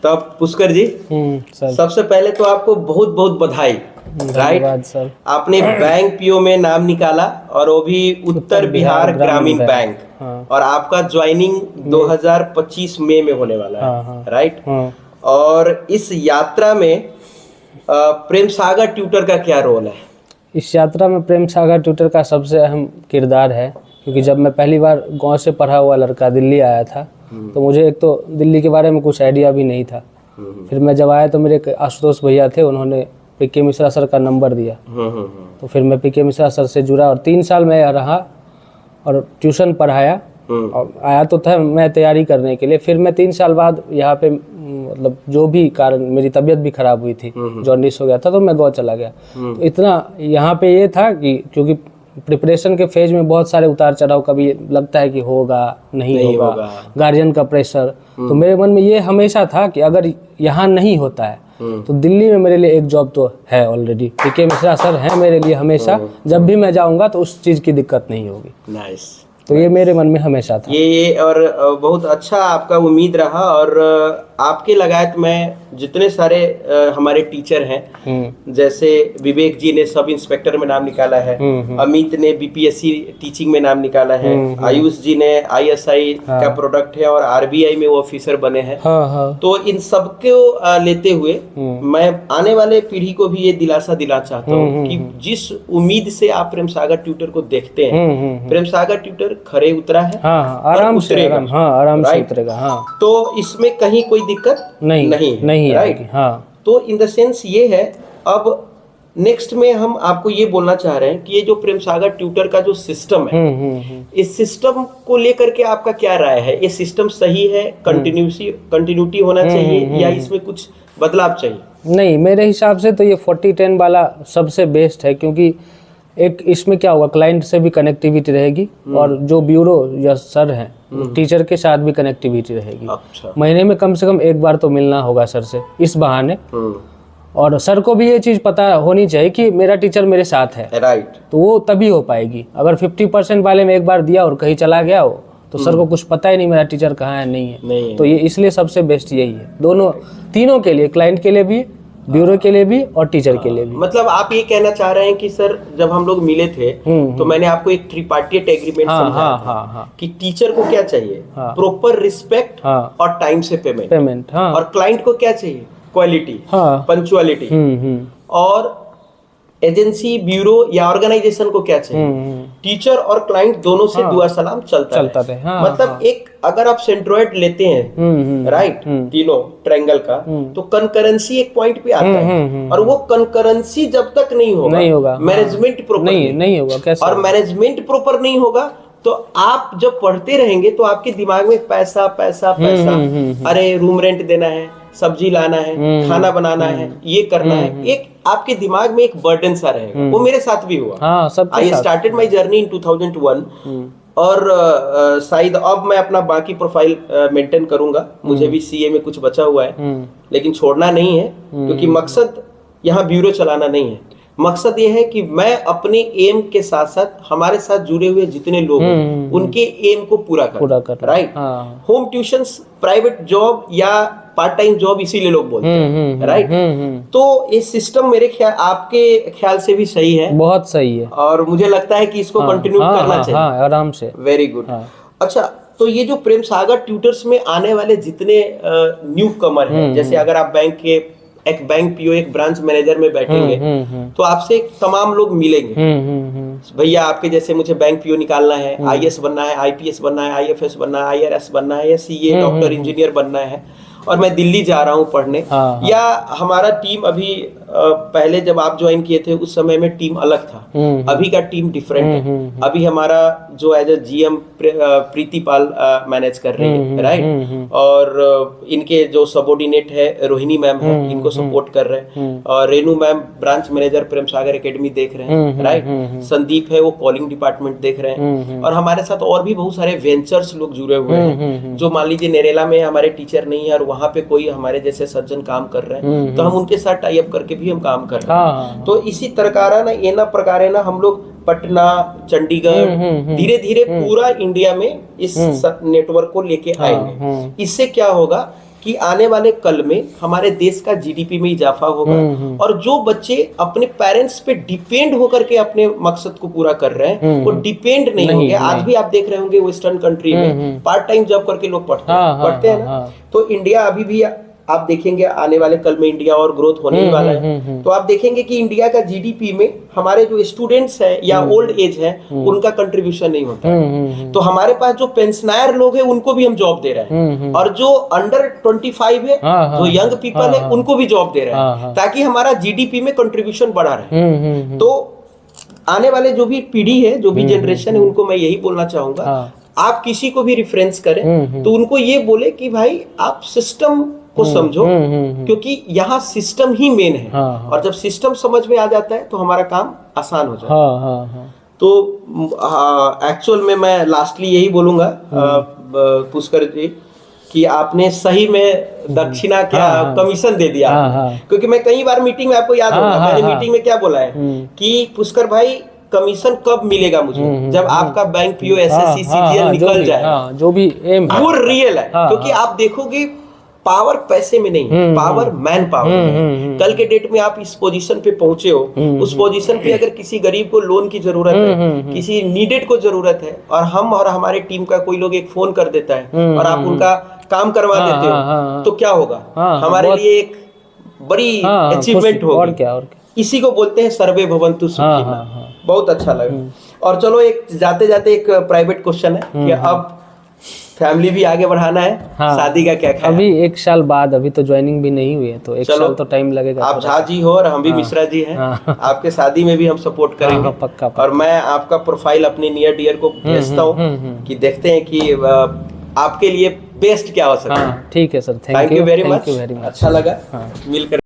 तो आप पुष्कर जी, सर सबसे पहले तो आपको बहुत बहुत बधाई। धन्यवाद सर। आपने बैंक पीओ में नाम निकाला और वो भी उत्तर बिहार ग्रामीण बैंक। हाँ। और आपका ज्वाइनिंग 2025 मई में होने वाला है। हाँ। राइट। हाँ। और इस यात्रा में प्रेम सागर ट्यूटर का क्या रोल है? इस यात्रा में प्रेम सागर ट्यूटर का सबसे अहम किरदार है, क्योंकि जब मैं पहली बार गांव से पढ़ा हुआ लड़का दिल्ली आया था तो मुझे एक तो दिल्ली के बारे में कुछ आइडिया भी नहीं था। फिर मैं जब आया तो मेरे एक आशुतोष भैया थे, उन्होंने पीके मिश्रा सर का नंबर दिया। तो फिर मैं पीके मिश्रा सर से जुड़ा और 3 साल मैं रहा और ट्यूशन पढ़ाया। और आया तो था मैं तैयारी करने के लिए। फिर मैं 3 साल बाद यहाँ पे मतलब जो भी कारण, मेरी तबीयत भी खराब हुई थी, जॉन्डिस हो गया था, तो मैं गाँव चला गया। तो इतना यहाँ पे ये था कि क्योंकि प्रिपरेशन के फेज में बहुत सारे उतार चढ़ाव, कभी लगता है कि होगा नहीं होगा, गार्जियन का प्रेशर। तो मेरे मन में ये हमेशा था कि अगर यहाँ नहीं होता है तो दिल्ली में मेरे लिए एक जॉब तो है ऑलरेडी। पीके मिश्रा सर हैं मेरे लिए हमेशा, जब भी मैं जाऊँगा तो उस चीज़ की दिक्कत नहीं होगी। नाइस। तो ये मेरे मन में हमेशा था। ये और बहुत अच्छा आपका उम्मीद रहा। और आपके लगायत में जितने सारे हमारे टीचर हैं, जैसे विवेक जी ने सब इंस्पेक्टर में नाम निकाला है, अमित ने बीपीएससी टीचिंग में नाम निकाला है, आयुष जी ने आईएसआई का प्रोडक्ट है और आरबीआई में वो ऑफिसर बने हैं। तो इन सबको लेते हुए मैं आने वाले पीढ़ी को भी ये दिलासा दिलाना चाहता हूँ कि जिस उम्मीद से आप प्रेम सागर ट्यूटर को देखते हैं, प्रेम सागर ट्यूटर खरे उतरा है। आराम से उतरेगा। तो इसमें कहीं कोई दिक्कत नहीं राइट। तो इन द सेंस ये है। अब नेक्स्ट में हम आपको ये बोलना चाह रहे हैं कि ये जो प्रेम सागर ट्यूटर का जो सिस्टम है, इस सिस्टम को लेकर के आपका क्या राय है? ये सिस्टम सही है? कंटिन्यूटी होना चाहिए या इसमें कुछ बदलाव चाहिए? नहीं, मेरे हिसाब से तो ये 40-10 वाला सबसे बेस्ट है, क्योंकि एक इसमें क्या होगा, क्लाइंट से भी कनेक्टिविटी रहेगी और जो ब्यूरो या सर हैं टीचर के साथ भी कनेक्टिविटी रहेगी। अच्छा। महीने में कम से कम एक बार तो मिलना होगा सर से इस बहाने। और सर को भी ये चीज़ पता होनी चाहिए कि मेरा टीचर मेरे साथ है। राइट। तो वो तभी हो पाएगी। अगर 50% वाले में एक बार दिया और कहीं चला गया हो तो सर को कुछ पता ही नहीं मेरा टीचर कहाँ है, नहीं है। तो ये इसलिए सबसे बेस्ट यही है, दोनों तीनों के लिए, क्लाइंट के लिए भी, ब्यूरो के लिए भी और टीचर के लिए भी। मतलब आप ये कहना चाह रहे हैं कि सर जब हम लोग मिले थे तो मैंने आपको एक ट्रिपार्टिएट एग्रीमेंट समझाया था कि टीचर को क्या चाहिए, प्रॉपर रिस्पेक्ट और टाइम से पेमेंट। और क्लाइंट को क्या चाहिए, क्वालिटी, पंक्चुअलिटी। और एजेंसी, ब्यूरो या ऑर्गेनाइजेशन को क्या चाहिए, टीचर और क्लाइंट दोनों से दुआ सलाम चलता है। मतलब एक अगर आप सेंट्रोइड लेते हैं राइट, तीनों ट्रायंगल का, तो कंकरेंसी एक पॉइंट पे आता है। और वो कंकरेंसी जब तक नहीं होगा मैनेजमेंट प्रॉपर नहीं होगा। कैसे? और मैनेजमेंट प्रॉपर नहीं होगा तो आप जब पढ़ते रहेंगे तो आपके दिमाग में पैसा पैसा पैसा, अरे रूम रेंट देना है, सब्जी लाना है, खाना बनाना है, ये करना है, एक आपके दिमाग में एक बर्डन सा रहेगा। वो मेरे साथ भी हुआ। I started my journey in 2001 और शायद अब मैं अपना बाकी प्रोफाइल मेंटेन करूंगा। मुझे भी सीए में कुछ बचा हुआ है, लेकिन छोड़ना नहीं है, क्योंकि मकसद यहाँ ब्यूरो चलाना नहीं है। मकसद ये है कि मैं अपने एम के साथ साथ हमारे साथ जुड़े हुए जितने लोग हैं उनके एम को पूरा कर right. Home tuitions, private job या पार्ट टाइम जॉब इसीलिए लोग बोलते हैं राइट। तो ये सिस्टम मेरे ख्याल, आपके ख्याल से भी सही है? बहुत सही है और मुझे लगता है कि इसको कंटिन्यू करना चाहिए आराम से। Very good. अच्छा, तो ये जो प्रेम सागर ट्यूटर्स में आने वाले जितने न्यू कमर हैं, जैसे अगर आप एक बैंक पीओ, एक ब्रांच मैनेजर में बैठेंगे तो आपसे तमाम लोग मिलेंगे। भैया आपके जैसे मुझे बैंक पीओ निकालना है, आईएएस बनना है, आईपीएस बनना है, आईएफएस बनना है, आईआरएस बनना है, या सीए डॉक्टर इंजीनियर बनना है, और मैं दिल्ली जा रहा हूँ पढ़ने। या हमारा टीम अभी पहले जब आप ज्वाइन किए थे उस समय में टीम अलग था, अभी का टीम डिफरेंट है। अभी हमारा जो as a GM Preeti Pal manage कर रही है राइट। और इनके जो सबऑर्डिनेट है रोहिणी मैम है, इनको सपोर्ट कर रहे हैं। और Renu ma'am branch manager Prem Sagar academy देख रहे हैं राइट। संदीप है, वो कॉलिंग डिपार्टमेंट देख रहे हैं। और हमारे साथ और भी बहुत सारे वेंचर्स लोग जुड़े हुए हैं, जो मान लीजिए नरेला में हमारे टीचर नहीं है और वहां पे कोई हमारे जैसे सज्जन काम कर रहे हैं, तो हम उनके साथ टाई अप करके भी हम काम कर रहे हैं। तो इसी तरह ना एना प्रकारे ना हम लोग पटना, चंडीगढ़, धीरे धीरे पूरा इंडिया में इस नेटवर्क को लेके आएंगे। इससे क्या होगा कि आने वाले कल में हमारे देश का जीडीपी में इजाफा होगा और जो बच्चे अपने पेरेंट्स पे डिपेंड होकर के अपने मकसद को पूरा कर रहे हैं वो डिपेंड नहीं होंगे। आज भी आप देख रहे होंगे वेस्टर्न कंट्री में पार्ट टाइम जॉब करके लोग पढ़ते हैं ना। तो इंडिया अभी भी आप देखेंगे आने वाले कल में इंडिया और ग्रोथ होने ही वाला है। तो आप देखेंगे कि इंडिया का जीडीपी में हमारे जो स्टूडेंट्स हैं या ओल्ड एज हैं उनका कंट्रीब्यूशन नहीं होता है। तो हमारे पास जो पेंशनर लोग हैं उनको भी हम जॉब दे रहे हैं और जो अंडर 25 है जो यंग पीपल है उनको भी जॉब दे रहे हैं ताकि हमारा जीडीपी में कंट्रीब्यूशन बढ़ा रहे। तो आने वाले जो भी पीढ़ी है जो भी जनरेशन है उनको मैं यही बोलना चाहूंगा, आप किसी को भी रिफरेंस करें तो उनको ये बोले कि भाई आप सिस्टम को समझो क्योंकि यहाँ सिस्टम ही मेन है। और जब सिस्टम समझ में आ जाता है तो हमारा काम आसान हो जाता है। तो एक्चुअल में मैं लास्टली यही बोलूंगा पुष्कर जी कि आपने सही में दक्षिणा क्या कमीशन दे दिया। क्योंकि मैं कई बार मीटिंग में, आपको याद होगा मैंने मीटिंग में क्या बोला है कि पुष्कर भाई कमीशन कब मिलेगा मुझे, जब आपका बैंक पीओ एसएससी सीजीएल निकल जाए, जो भी एम वो रियल है। क्योंकि आप देखोगे पावर पैसे में नहीं, पावर मैन पावर है। कल के डेट में आप इस पोजीशन पे पहुंचे हो, उस पोजीशन पे अगर किसी गरीब को लोन की जरूरत है, किसी नीडेड को जरूरत है और हम और हमारे टीम का कोई लोग एक फोन कर देता है और आप उनका काम करवा देते हो तो क्या होगा, हमारे लिए एक बड़ी अचीवमेंट होगी। और इसी को बोलते हैं सर्वे भवन्तु सुखिनः। बहुत अच्छा लगा। और चलो एक जाते जाते एक प्राइवेट क्वेश्चन है कि अब फैमिली भी आगे बढ़ाना है, शादी का क्या ख्याल? अभी 1 साल बाद, अभी तो ज्वाइनिंग भी नहीं हुई है तो 1 साल तो टाइम लगेगा। आप झा जी हो और हम भी मिश्रा जी हैं। आपके शादी में भी हम सपोर्ट करेंगे। पक्का। और मैं आपका प्रोफाइल अपने नियर डियर को भेजता हूँ कि देखते हैं कि आपके लिए बेस्ट क्या हो सकता है। ठीक है sir, thank you very much. अच्छा लगा मिलकर।